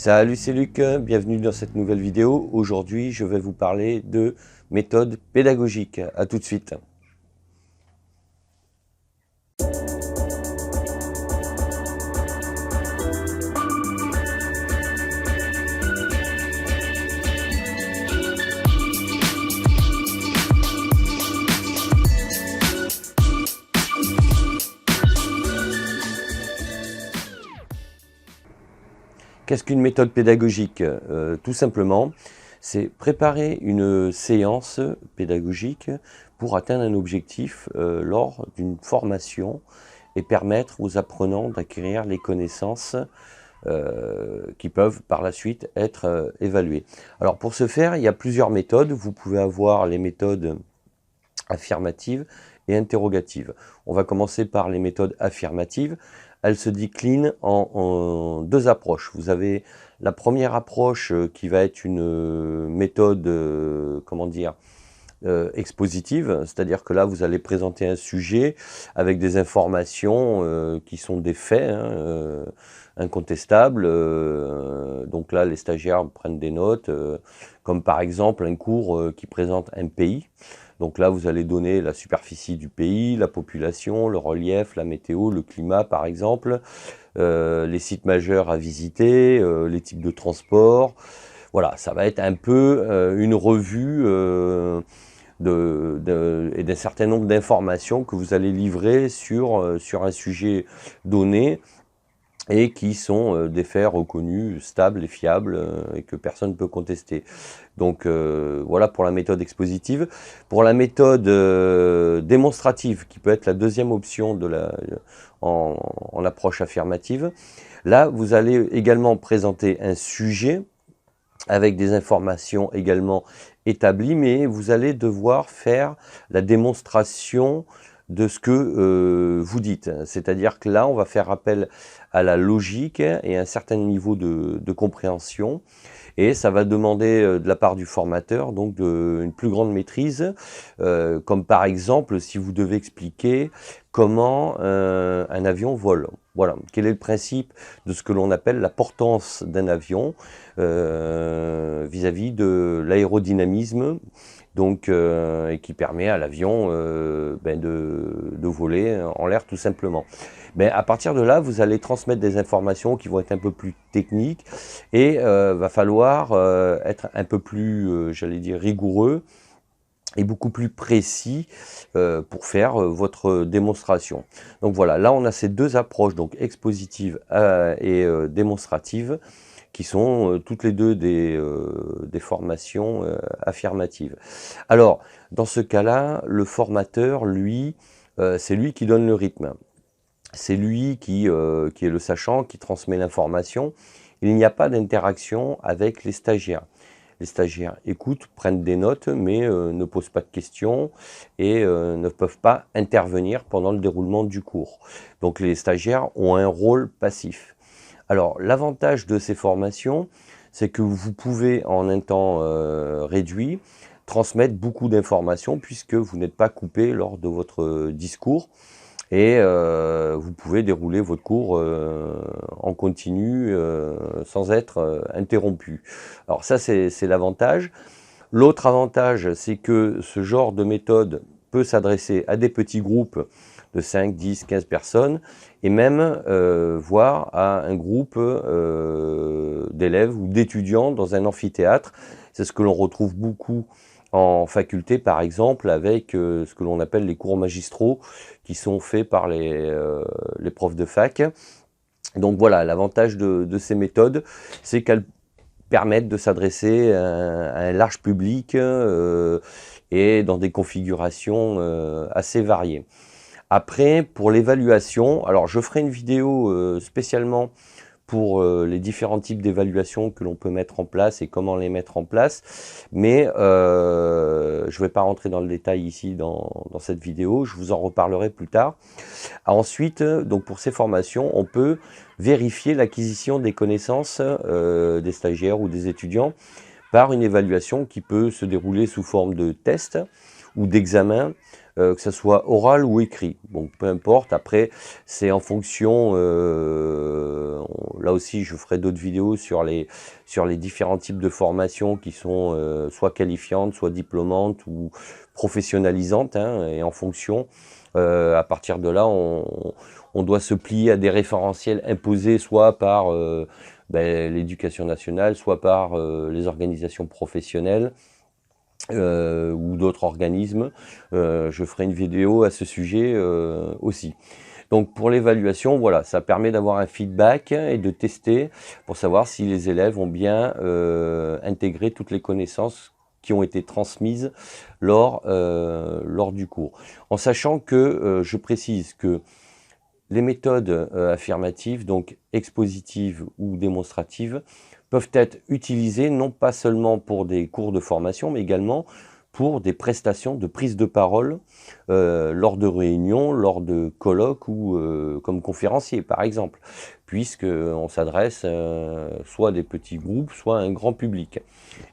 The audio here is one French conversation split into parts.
Salut, c'est Luc, bienvenue dans cette nouvelle vidéo. Aujourd'hui, je vais vous parler de méthode pédagogique. À tout de suite. Qu'est-ce qu'une méthode pédagogique? Tout simplement, c'est préparer une séance pédagogique pour atteindre un objectif lors d'une formation et permettre aux apprenants d'acquérir les connaissances qui peuvent par la suite être évaluées. Alors pour ce faire, il y a plusieurs méthodes. Vous pouvez avoir les méthodes affirmatives et interrogatives. On va commencer par les méthodes affirmatives. Elles se déclinent en deux approches. Vous avez la première approche qui va être une méthode, expositive, c'est-à-dire que là vous allez présenter un sujet avec des informations qui sont des faits incontestables. Donc là les stagiaires prennent des notes, comme par exemple un cours qui présente un pays. Donc là, vous allez donner la superficie du pays, la population, le relief, la météo, le climat par exemple, les sites majeurs à visiter, les types de transport. Voilà, ça va être un peu une revue et d'un certain nombre d'informations que vous allez livrer sur un sujet donné, et qui sont des faits reconnus, stables et fiables, et que personne ne peut contester. Donc voilà pour la méthode expositive. Pour la méthode démonstrative, qui peut être la deuxième option en approche affirmative, là vous allez également présenter un sujet avec des informations également établies, mais vous allez devoir faire la démonstration de ce que vous dites. C'est-à-dire que là, on va faire appel à la logique et à un certain niveau de compréhension. Et ça va demander de la part du formateur donc une plus grande maîtrise, comme par exemple si vous devez expliquer comment un avion vole. Voilà, quel est le principe de ce que l'on appelle la portance d'un avion vis-à-vis de l'aérodynamisme, donc et qui permet à l'avion de voler en l'air tout simplement. À partir de là, vous allez transmettre des informations qui vont être un peu plus techniques, et va falloir être un peu plus, j'allais dire, rigoureux et beaucoup plus précis pour faire votre démonstration. Donc voilà, là on a ces deux approches, donc expositive et démonstrative, qui sont toutes les deux des formations affirmatives. Alors, dans ce cas-là, le formateur, lui, c'est lui qui donne le rythme. C'est lui qui est le sachant, qui transmet l'information. Il n'y a pas d'interaction avec les stagiaires. Les stagiaires écoutent, prennent des notes, mais ne posent pas de questions et ne peuvent pas intervenir pendant le déroulement du cours. Donc les stagiaires ont un rôle passif. Alors l'avantage de ces formations, c'est que vous pouvez en un temps réduit transmettre beaucoup d'informations, puisque vous n'êtes pas coupé lors de votre discours. Et vous pouvez dérouler votre cours en continu sans être interrompu. Alors ça, c'est l'avantage. L'autre avantage, c'est que ce genre de méthode peut s'adresser à des petits groupes de 5, 10, 15 personnes, et même voire à un groupe d'élèves ou d'étudiants dans un amphithéâtre. C'est ce que l'on retrouve beaucoup en faculté par exemple, avec ce que l'on appelle les cours magistraux, qui sont faits par les profs de fac. Donc voilà, l'avantage de ces méthodes, c'est qu'elles permettent de s'adresser à un large public et dans des configurations assez variées. Après, pour l'évaluation, alors je ferai une vidéo spécialement pour les différents types d'évaluation que l'on peut mettre en place et comment les mettre en place, mais je ne vais pas rentrer dans le détail ici dans cette vidéo, je vous en reparlerai plus tard. Ensuite, donc pour ces formations, on peut vérifier l'acquisition des connaissances des stagiaires ou des étudiants par une évaluation qui peut se dérouler sous forme de test ou d'examen, que ce soit oral ou écrit. Donc peu importe, après c'est en fonction, là aussi je ferai d'autres vidéos sur les différents types de formations qui sont soit qualifiantes, soit diplômantes ou professionnalisantes, hein, et en fonction, à partir de là, on doit se plier à des référentiels imposés soit par l'éducation nationale, soit par les organisations professionnelles, ou d'autres organismes. Je ferai une vidéo à ce sujet aussi. Donc pour l'évaluation, voilà, ça permet d'avoir un feedback et de tester pour savoir si les élèves ont bien intégré toutes les connaissances qui ont été transmises lors du cours. En sachant que, je précise que les méthodes affirmatives, donc expositives ou démonstratives, peuvent être utilisées non pas seulement pour des cours de formation, mais également pour des prestations de prise de parole lors de réunions, lors de colloques ou comme conférencier par exemple, puisqu'on s'adresse soit à des petits groupes, soit à un grand public.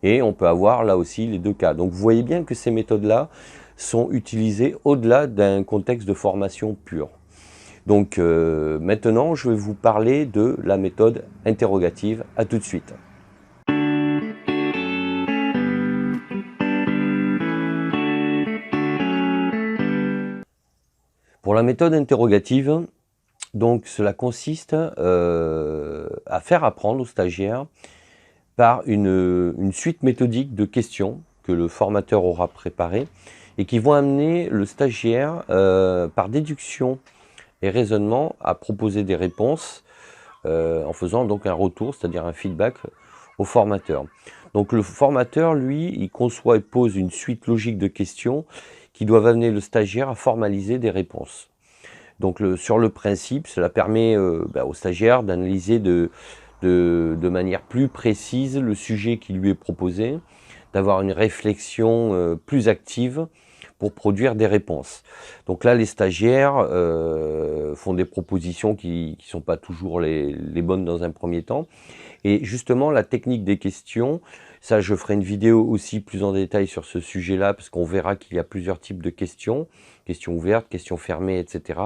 Et on peut avoir là aussi les deux cas. Donc vous voyez bien que ces méthodes-là sont utilisées au-delà d'un contexte de formation pure. Donc maintenant, je vais vous parler de la méthode interrogative. À tout de suite. Pour la méthode interrogative, donc cela consiste à faire apprendre aux stagiaires par une suite méthodique de questions que le formateur aura préparées et qui vont amener le stagiaire par déduction et raisonnement à proposer des réponses en faisant donc un retour, c'est-à-dire un feedback au formateur. Donc le formateur, lui, il conçoit et pose une suite logique de questions qui doivent amener le stagiaire à formaliser des réponses. Donc sur le principe, cela permet au stagiaire d'analyser de manière plus précise le sujet qui lui est proposé, d'avoir une réflexion plus active pour produire des réponses. Donc là, les stagiaires font des propositions qui ne sont pas toujours les bonnes dans un premier temps. Et justement, la technique des questions, ça je ferai une vidéo aussi plus en détail sur ce sujet-là, parce qu'on verra qu'il y a plusieurs types de questions, questions ouvertes, questions fermées, etc.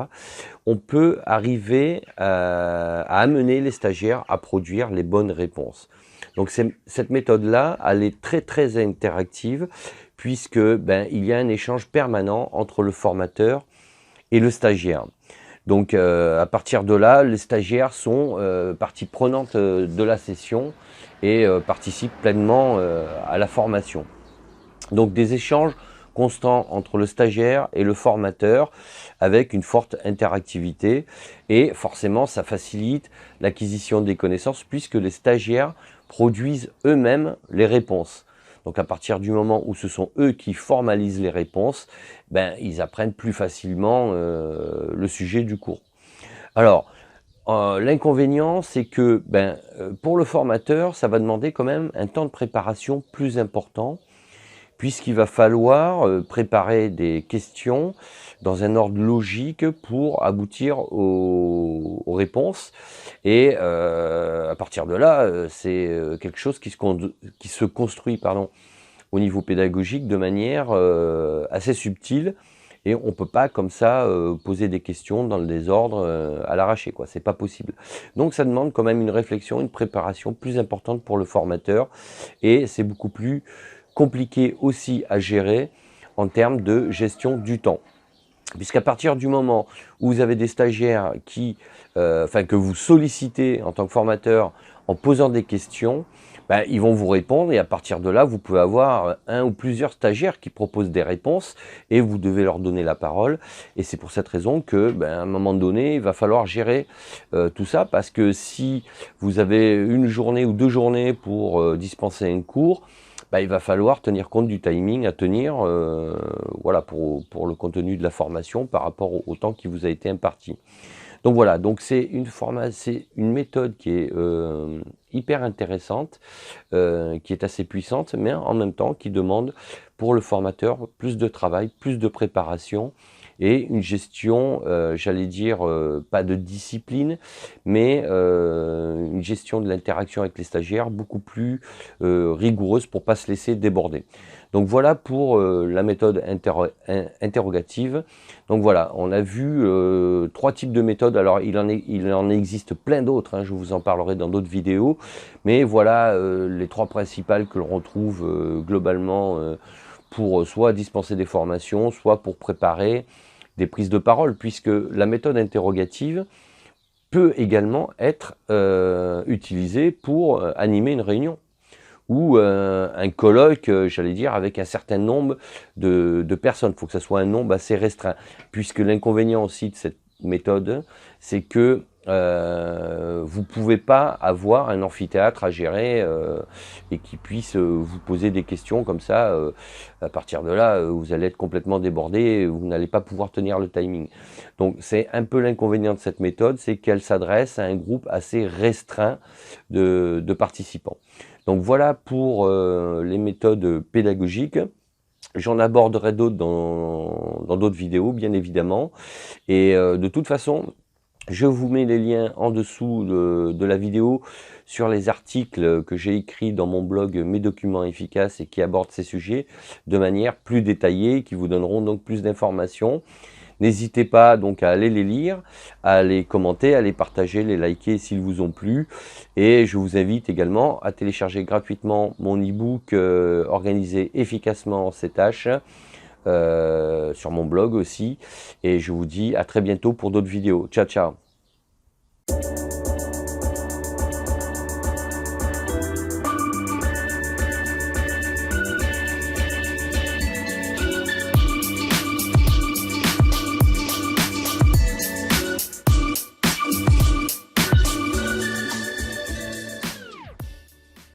On peut arriver à amener les stagiaires à produire les bonnes réponses. Donc cette méthode-là, elle est très très interactive, puisque il y a un échange permanent entre le formateur et le stagiaire. Donc à partir de là, les stagiaires sont partie prenante de la session et participent pleinement à la formation. Donc des échanges constants entre le stagiaire et le formateur avec une forte interactivité, et forcément ça facilite l'acquisition des connaissances puisque les stagiaires produisent eux-mêmes les réponses. Donc à partir du moment où ce sont eux qui formalisent les réponses, ils apprennent plus facilement le sujet du cours. Alors, l'inconvénient, c'est que pour le formateur, ça va demander quand même un temps de préparation plus important, puisqu'il va falloir préparer des questions dans un ordre logique pour aboutir aux réponses. Et à partir de là, c'est quelque chose qui se construit au niveau pédagogique de manière assez subtile. Et on ne peut pas comme ça poser des questions dans le désordre à l'arraché, quoi. C'est pas possible. Donc ça demande quand même une réflexion, une préparation plus importante pour le formateur. Et c'est beaucoup plus compliqué aussi à gérer en termes de gestion du temps. Puisqu'à partir du moment où vous avez des stagiaires que vous sollicitez en tant que formateur en posant des questions, ils vont vous répondre, et à partir de là, vous pouvez avoir un ou plusieurs stagiaires qui proposent des réponses et vous devez leur donner la parole. Et c'est pour cette raison que, à un moment donné, il va falloir gérer tout ça, parce que si vous avez une journée ou 2 journées pour dispenser un cours, il va falloir tenir compte du timing à tenir voilà, pour le contenu de la formation par rapport au temps qui vous a été imparti. Donc voilà, donc c'est une méthode qui est hyper intéressante, qui est assez puissante, mais en même temps qui demande pour le formateur plus de travail, plus de préparation et une gestion, j'allais dire, pas de discipline, mais une gestion de l'interaction avec les stagiaires beaucoup plus rigoureuse pour pas se laisser déborder. Donc voilà pour la méthode interrogative. Donc voilà, on a vu 3 types de méthodes. Alors il en existe plein d'autres, hein, je vous en parlerai dans d'autres vidéos. Mais voilà les 3 principales que l'on retrouve globalement pour soit dispenser des formations, soit pour préparer des prises de parole, puisque la méthode interrogative peut également être utilisée pour animer une réunion ou un colloque, j'allais dire, avec un certain nombre de personnes. Il faut que ça soit un nombre assez restreint, puisque l'inconvénient aussi de cette méthode, c'est que vous ne pouvez pas avoir un amphithéâtre à gérer et qui puisse vous poser des questions comme ça. À partir de là, vous allez être complètement débordé et vous n'allez pas pouvoir tenir le timing. Donc c'est un peu l'inconvénient de cette méthode, c'est qu'elle s'adresse à un groupe assez restreint de participants. Donc voilà pour les méthodes pédagogiques. J'en aborderai d'autres dans d'autres vidéos, bien évidemment. Et de toute façon, je vous mets les liens en dessous de la vidéo sur les articles que j'ai écrits dans mon blog Mes documents efficaces et qui abordent ces sujets de manière plus détaillée, qui vous donneront donc plus d'informations. N'hésitez pas donc à aller les lire, à les commenter, à les partager, les liker s'ils vous ont plu. Et je vous invite également à télécharger gratuitement mon e-book Organiser efficacement ses tâches sur mon blog aussi. Et je vous dis à très bientôt pour d'autres vidéos. Ciao, ciao!